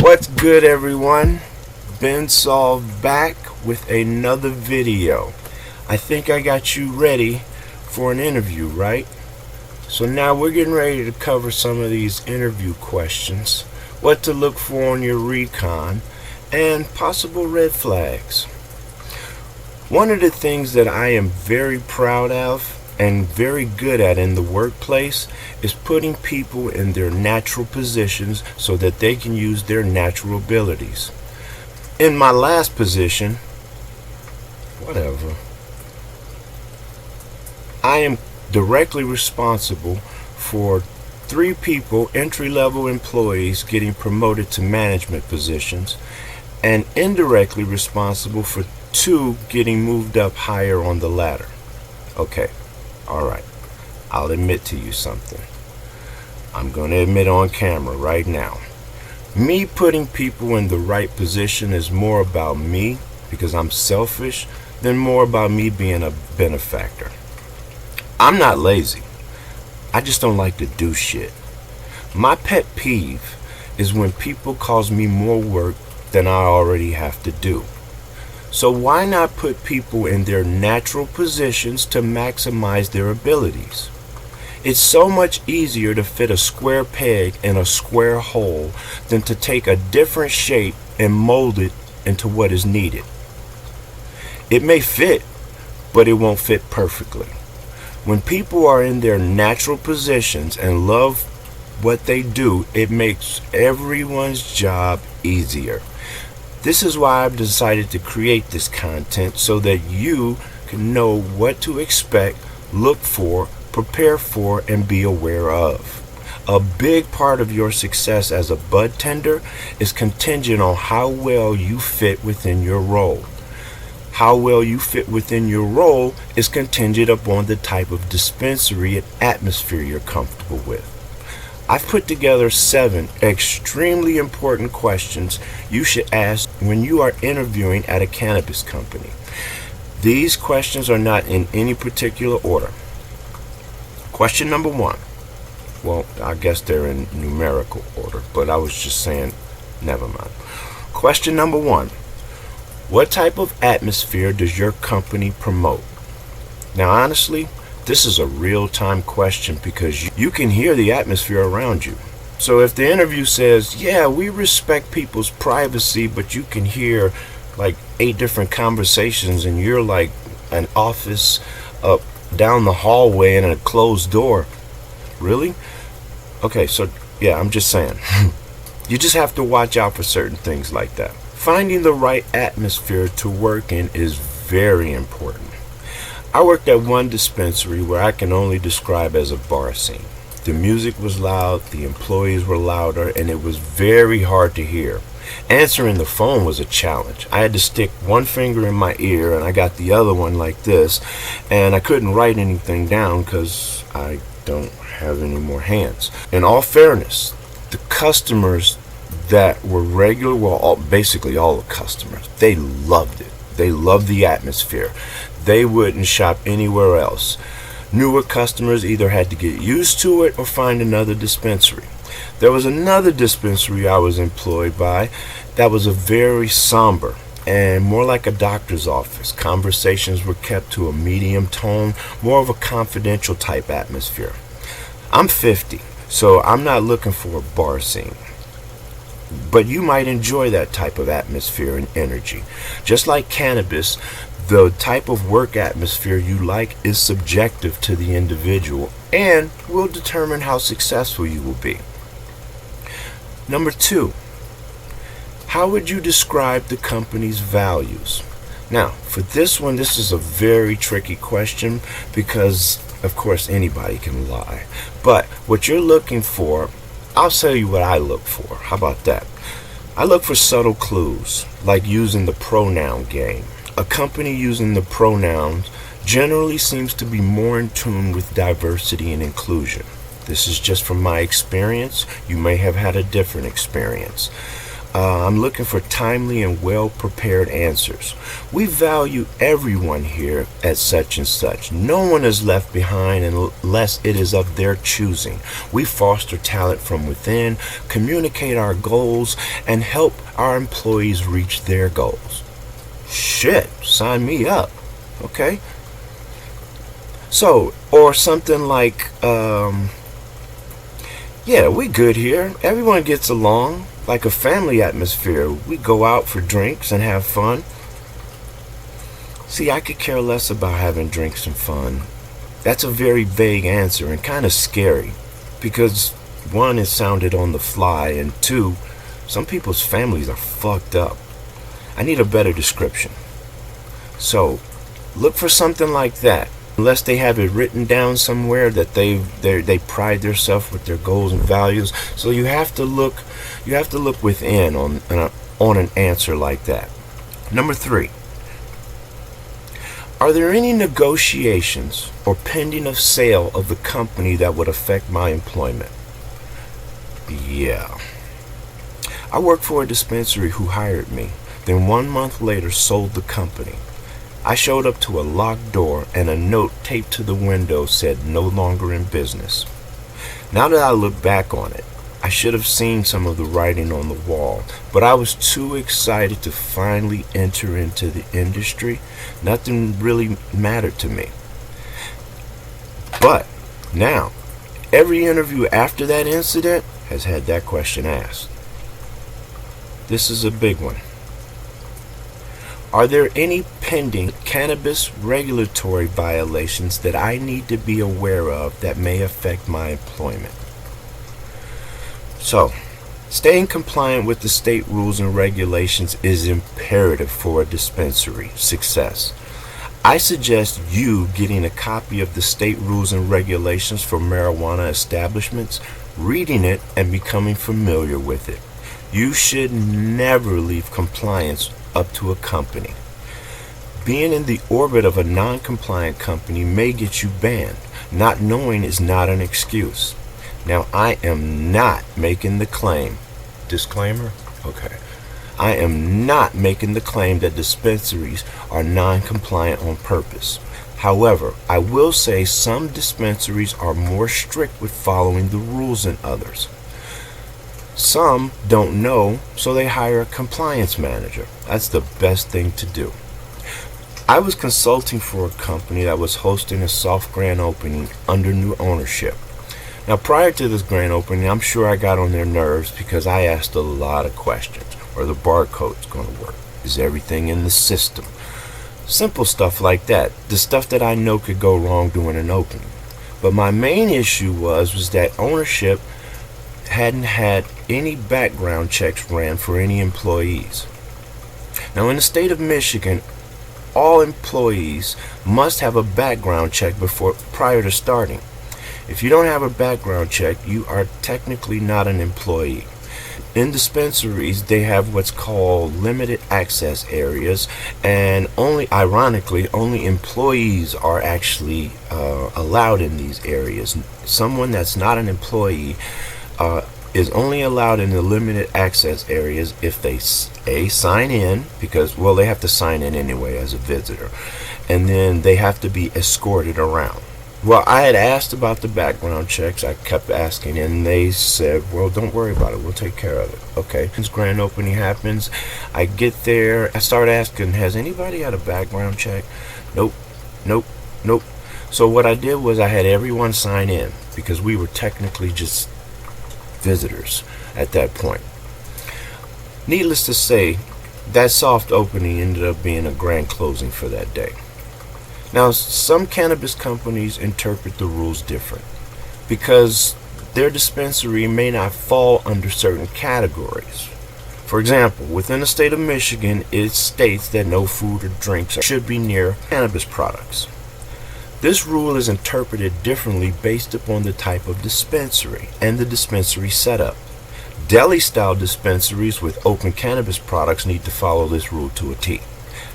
What's good, everyone? Ben Solved back with another video. I think I got you ready for an interview, right? So now we're getting ready to cover some of these interview questions, what to look for on your recon, and possible red flags. One of the things that I am very proud of and very good at in the workplace is putting people in their natural positions so that they can use their natural abilities. In my last position, I am directly responsible for 3 people, entry-level employees, getting promoted to management positions, and indirectly responsible for 2 getting moved up higher on the ladder. Okay, alright, I'll admit to you something. I'm going to admit on camera right now. Me putting people in the right position is more about me, because I'm selfish, than more about me being a benefactor. I'm not lazy. I just don't like to do shit. My pet peeve is when people cause me more work than I already have to do. So why not put people in their natural positions to maximize their abilities? It's so much easier to fit a square peg in a square hole than to take a different shape and mold it into what is needed. It may fit, but it won't fit perfectly. When people are in their natural positions and love what they do, it makes everyone's job easier. This is why I've decided to create this content, so that you can know what to expect, look for, prepare for, and be aware of. A big part of your success as a bud tender is contingent on how well you fit within your role. How well you fit within your role is contingent upon the type of dispensary and atmosphere you're comfortable with. I've put together 7 extremely important questions you should ask when you are interviewing at a cannabis company. These questions are not in any particular order. Question number 1. Well, I guess they're in numerical order, but I was just saying, never mind. Question number 1. What type of atmosphere does your company promote? Now, honestly, this is a real-time question because you can hear the atmosphere around you. So if the interview says, yeah, we respect people's privacy, but you can hear like 8 different conversations and you're like an office up down the hallway and a closed door. Really? Okay, so yeah, I'm just saying. You just have to watch out for certain things like that. Finding the right atmosphere to work in is very important. I worked at one dispensary where I can only describe as a bar scene. The music was loud, the employees were louder, and it was very hard to hear. Answering the phone was a challenge. I had to stick one finger in my ear and I got the other one like this, and I couldn't write anything down because I don't have any more hands. In all fairness, the customers that were regular, well, basically all the customers, they loved it. They loved the atmosphere. They wouldn't shop anywhere else. Newer customers either had to get used to it or find another dispensary. There was another dispensary I was employed by that was a very somber and more like a doctor's office. Conversations were kept to a medium tone, more of a confidential type atmosphere. I'm 50, so I'm not looking for a bar scene. But you might enjoy that type of atmosphere and energy. Just like cannabis, the type of work atmosphere you like is subjective to the individual and will determine how successful you will be. Number 2, how would you describe the company's values? Now, for this one, this is a very tricky question because, of course, anybody can lie. But what you're looking for, I'll tell you what I look for. How about that? I look for subtle clues, like using the pronoun game. A company using the pronouns generally seems to be more in tune with diversity and inclusion. This is just from my experience. You may have had a different experience. I'm looking for timely and well-prepared answers. We value everyone here at such and such. No one is left behind unless it is of their choosing. We foster talent from within, communicate our goals, and help our employees reach their goals. Shit, sign me up. Okay? So, or something like, yeah, we good here. Everyone gets along. Like a family atmosphere. We go out for drinks and have fun. See, I could care less about having drinks and fun. That's a very vague answer and kind of scary. Because one, it sounded on the fly, and two, some people's families are fucked up. I need a better description. So, look for something like that. Unless they have it written down somewhere that they pride themselves with their goals and values. So you have to look within on an answer like that. Number 3. Are there any negotiations or pending of sale of the company that would affect my employment? Yeah. I worked for a dispensary who hired me, then 1 month later sold the company. I showed up to a locked door and a note taped to the window said no longer in business. Now that I look back on it, I should have seen some of the writing on the wall, but I was too excited to finally enter into the industry. Nothing really mattered to me. But now, every interview after that incident has had that question asked. This is a big one. Are there any pending cannabis regulatory violations that I need to be aware of that may affect my employment? So, staying compliant with the state rules and regulations is imperative for a dispensary success. I suggest you getting a copy of the state rules and regulations for marijuana establishments, reading it, and becoming familiar with it. You should never leave compliance up to a company. Being in the orbit of a non-compliant company may get you banned. Not knowing is not an excuse. Now, I am not making the claim. Disclaimer? Okay. I am not making the claim that dispensaries are non-compliant on purpose. However, I will say some dispensaries are more strict with following the rules than others. Some don't know, so they hire a compliance manager. That's the best thing to do. I was consulting for a company that was hosting a soft grand opening under new ownership. Now, prior to this grand opening, I'm sure I got on their nerves because I asked a lot of questions. Are the barcodes going to work? Is everything in the system? Simple stuff like that. The stuff that I know could go wrong during an opening. But my main issue was that ownership hadn't had any background checks ran for any employees. Now, in the state of Michigan, all employees must have a background check prior to starting. If you don't have a background check, you are technically not an employee. In dispensaries, they have what's called limited access areas, and ironically, only employees are actually allowed in these areas. Someone that's not an employee is only allowed in the limited access areas if they sign in, because they have to sign in anyway as a visitor, and then they have to be escorted around. Well, I had asked about the background checks. I kept asking, and they said, well, don't worry about it, we'll take care of it. Okay, since grand opening happens, I get there, I start asking, has anybody had a background check? Nope. So what I did was I had everyone sign in, because we were technically just visitors at that point. Needless to say, that soft opening ended up being a grand closing for that day. Now, some cannabis companies interpret the rules different because their dispensary may not fall under certain categories. For example, within the state of Michigan, it states that no food or drinks should be near cannabis products. This rule is interpreted differently based upon the type of dispensary and the dispensary setup. Deli-style dispensaries with open cannabis products need to follow this rule to a T.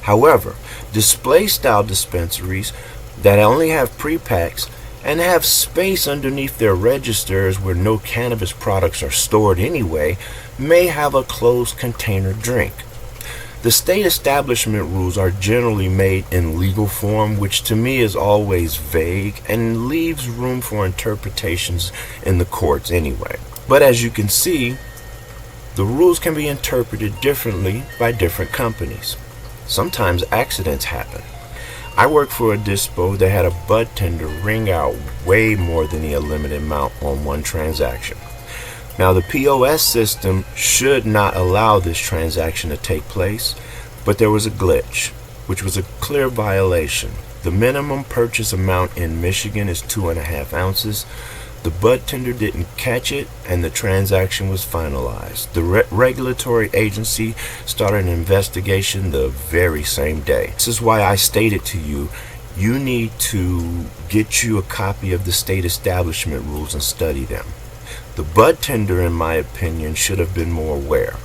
However, display-style dispensaries that only have pre-packs and have space underneath their registers where no cannabis products are stored anyway, may have a closed container drink. The state establishment rules are generally made in legal form, which to me is always vague and leaves room for interpretations in the courts anyway. But as you can see, the rules can be interpreted differently by different companies. Sometimes accidents happen. I worked for a dispo that had a bud tender ring out way more than the limited amount on one transaction. Now, the POS system should not allow this transaction to take place, but there was a glitch, which was a clear violation. The minimum purchase amount in Michigan is 2.5 ounces. The bud tender didn't catch it, and the transaction was finalized. The regulatory agency started an investigation the very same day. This is why I stated to you, you need to get you a copy of the state establishment rules and study them. The bud tender, in my opinion, should have been more aware.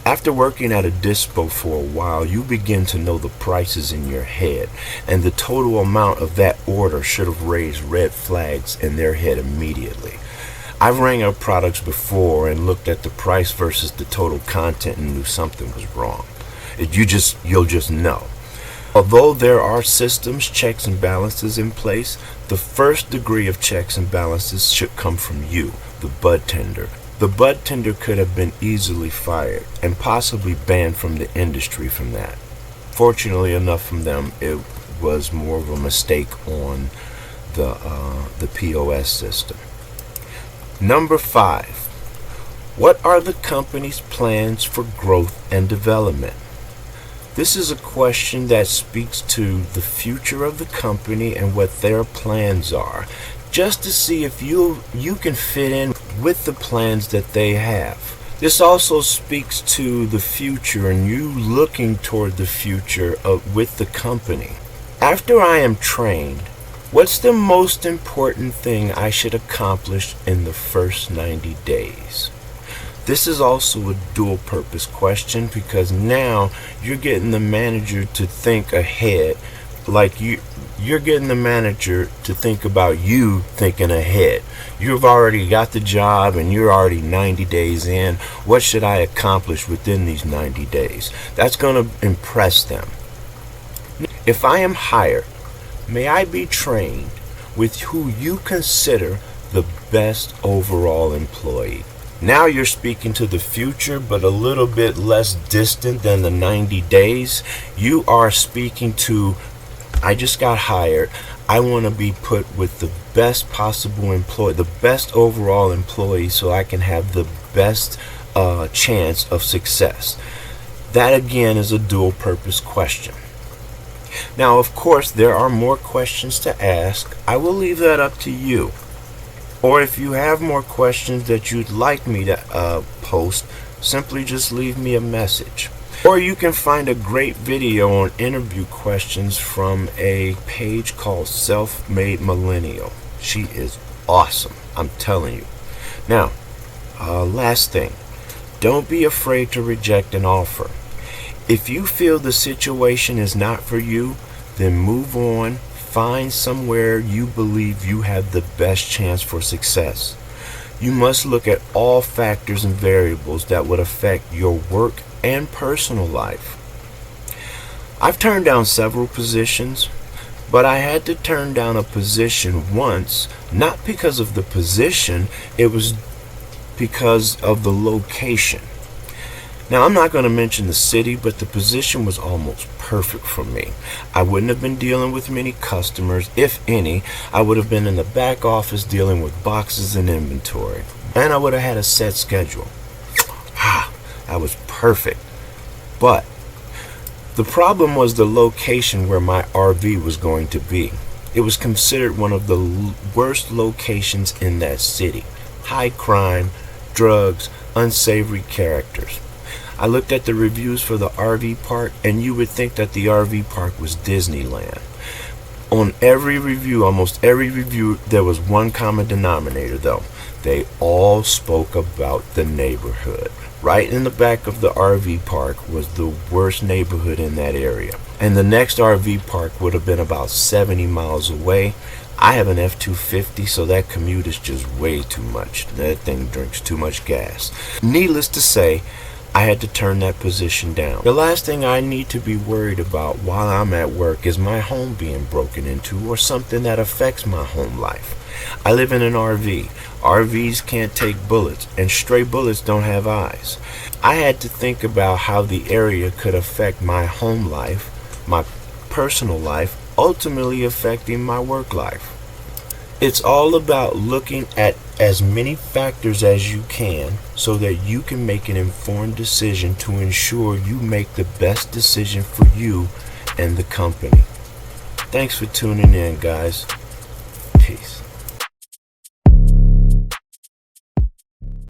After working at a dispo for a while, you begin to know the prices in your head, and the total amount of that order should have raised red flags in their head immediately. I've rang up products before and looked at the price versus the total content and knew something was wrong. You'll just know. Although there are systems, checks and balances in place, the first degree of checks and balances should come from you, the bud tender. The bud tender could have been easily fired and possibly banned from the industry from that. Fortunately enough for them, it was more of a mistake on the POS system. Number 5. What are the company's plans for growth and development? This is a question that speaks to the future of the company and what their plans are, just to see if you can fit in with the plans that they have. This also speaks to the future and you looking toward the future with the company. After I am trained, what's the most important thing I should accomplish in the first 90 days? This is also a dual purpose question because now you're getting the manager to think ahead, like you're getting the manager to think about you thinking ahead. You've already got the job and you're already 90 days in. What should I accomplish within these 90 days? That's going to impress them. If I am hired, may I be trained with who you consider the best overall employee. Now you're speaking to the future, but a little bit less distant than the 90 days. You are speaking to, I just got hired. I want to be put with the best possible employee, the best overall employee, so I can have the best chance of success. That again is a dual purpose question. Now, of course, there are more questions to ask. I will leave that up to you. Or if you have more questions that you'd like me to post, simply just leave me a message. Or you can find a great video on interview questions from a page called Self-Made Millennial. She is awesome, I'm telling you. Now, last thing, don't be afraid to reject an offer. If you feel the situation is not for you, then move on. Find somewhere you believe you have the best chance for success. You must look at all factors and variables that would affect your work and personal life. I've turned down several positions, but I had to turn down a position once, not because of the position, it was because of the location. Now, I'm not going to mention the city, but the position was almost perfect for me. I wouldn't have been dealing with many customers, if any. I would have been in the back office dealing with boxes and inventory. And I would have had a set schedule. That was perfect. But the problem was the location where my RV was going to be. It was considered one of the worst locations in that city. High crime, drugs, unsavory characters. I looked at the reviews for the RV park, and you would think that the RV park was Disneyland. On every review, almost every review, there was one common denominator though. They all spoke about the neighborhood. Right in the back of the RV park was the worst neighborhood in that area. And the next RV park would have been about 70 miles away. I have an F-250, so that commute is just way too much. That thing drinks too much gas. Needless to say, I had to turn that position down. The last thing I need to be worried about while I'm at work is my home being broken into or something that affects my home life. I live in an RV. RVs can't take bullets, and stray bullets don't have eyes. I had to think about how the area could affect my home life, my personal life, ultimately affecting my work life. It's all about looking at as many factors as you can so that you can make an informed decision to ensure you make the best decision for you and the company. Thanks for tuning in, guys. Peace.